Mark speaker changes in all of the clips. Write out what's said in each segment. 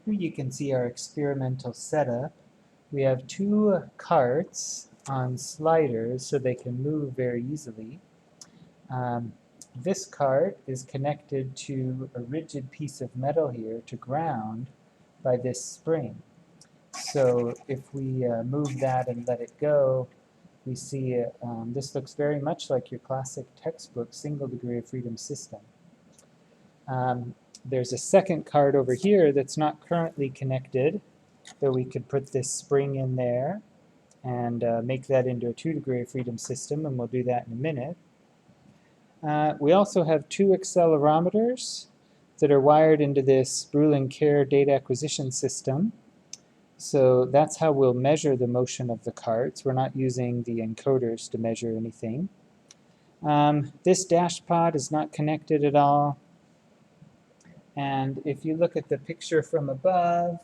Speaker 1: Here you can see our experimental setup. We have two carts on sliders so they can move very easily. This cart is connected to a rigid piece of metal here to ground by this spring. So if we move that and let it go, we see this looks very much like your classic textbook single degree of freedom system. There's a second card over here that's not currently connected, but we could put this spring in there and make that into a 2 degree of freedom system, and we'll do that in a minute. We also have two accelerometers that are wired into this Brüel & Kjær data acquisition system. So that's how we'll measure the motion of the carts. We're not using the encoders to measure anything. This dash pod is not connected at all. And if you look at the picture from above,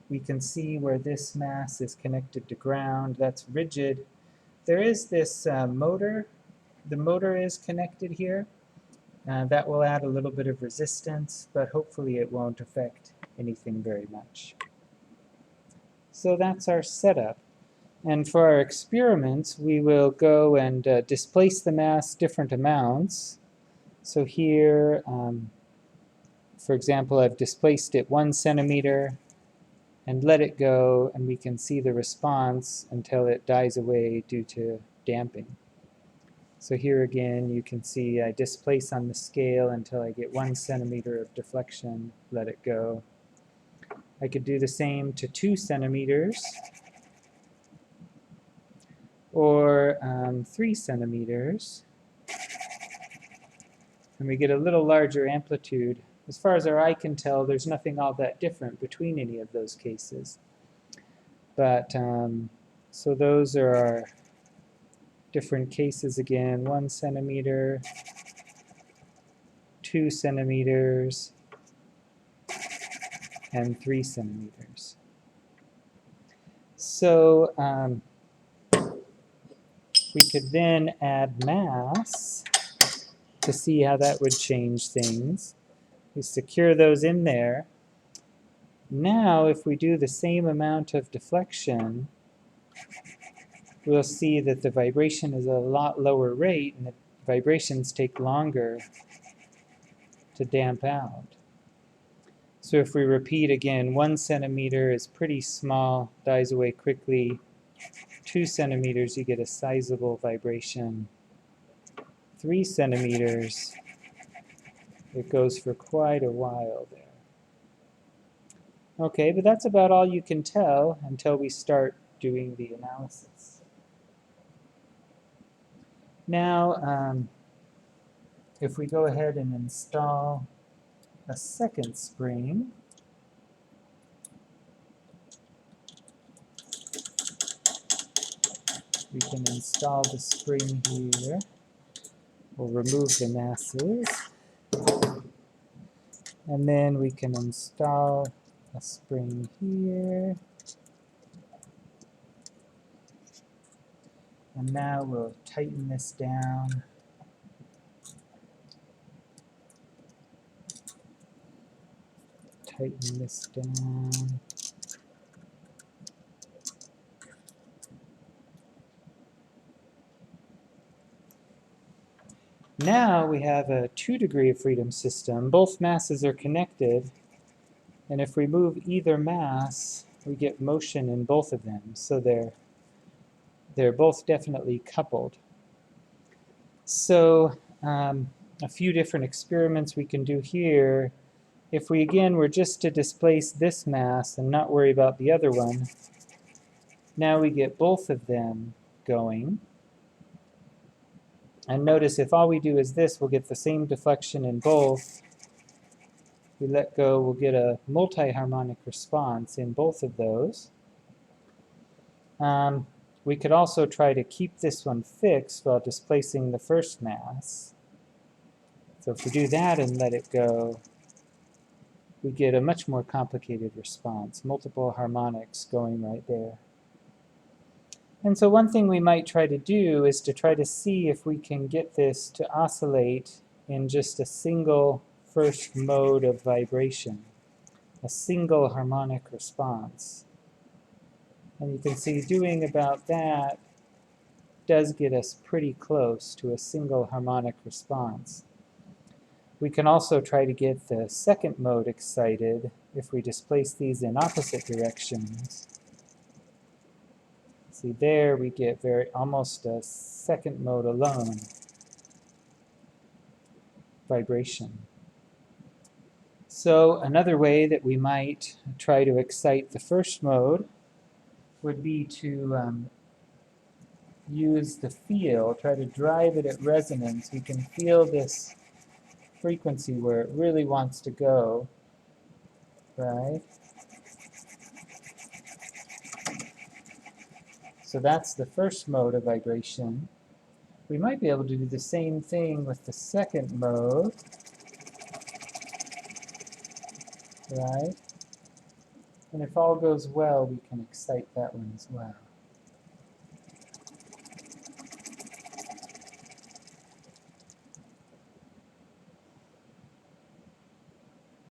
Speaker 1: we can see where this mass is connected to ground. That's rigid. There is this motor. The motor is connected here. That will add a little bit of resistance, but hopefully it won't affect anything very much. So that's our setup. And for our experiments, we will go and displace the mass different amounts. So here, for example, I've displaced it 1 centimeter and let it go, and we can see the response until it dies away due to damping. So here again, you can see I displace on the scale until I get 1 centimeter of deflection, let it go. I could do the same to 2 centimeters or 3 centimeters. And we get a little larger amplitude. As far as our eye can tell, there's nothing all that different between any of those cases. But so those are our different cases again. 1 centimeter, 2 centimeters, and 3 centimeters. So we could then add mass to see how that would change things. We secure those in there. Now, if we do the same amount of deflection, we'll see that the vibration is a lot lower rate, and the vibrations take longer to damp out. So if we repeat again, 1 centimeter is pretty small, dies away quickly. 2 centimeters, you get a sizable vibration. 3 centimeters, it goes for quite a while there. Okay, but that's about all you can tell until we start doing the analysis. Now, if we go ahead and install a second spring, we can install the spring here. We'll remove the masses. And then we can install a spring here. And now we'll tighten this down. Tighten this down. Now we have a 2 degree of freedom system. Both masses are connected, and if we move either mass, we get motion in both of them. So they're both definitely coupled. So a few different experiments we can do here. If we again were just to displace this mass and not worry about the other one, now we get both of them going. And notice if all we do is this, we'll get the same deflection in both. We let go, we'll get a multi-harmonic response in both of those. We could also try to keep this one fixed while displacing the first mass. So if we do that and let it go, we get a much more complicated response, multiple harmonics going right there. And so one thing we might try to do is to try to see if we can get this to oscillate in just a single first mode of vibration. a single harmonic response. And you can see doing about that does get us pretty close to a single harmonic response. We can also try to get the second mode excited if we displace these in opposite directions. See there we get almost a second mode alone vibration. So another way that we might try to excite the first mode would be to use the feel, try to drive it at resonance. We can feel this frequency where it really wants to go, right? So that's the first mode of vibration. We might be able to do the same thing with the second mode, right? And if all goes well, we can excite that one as well.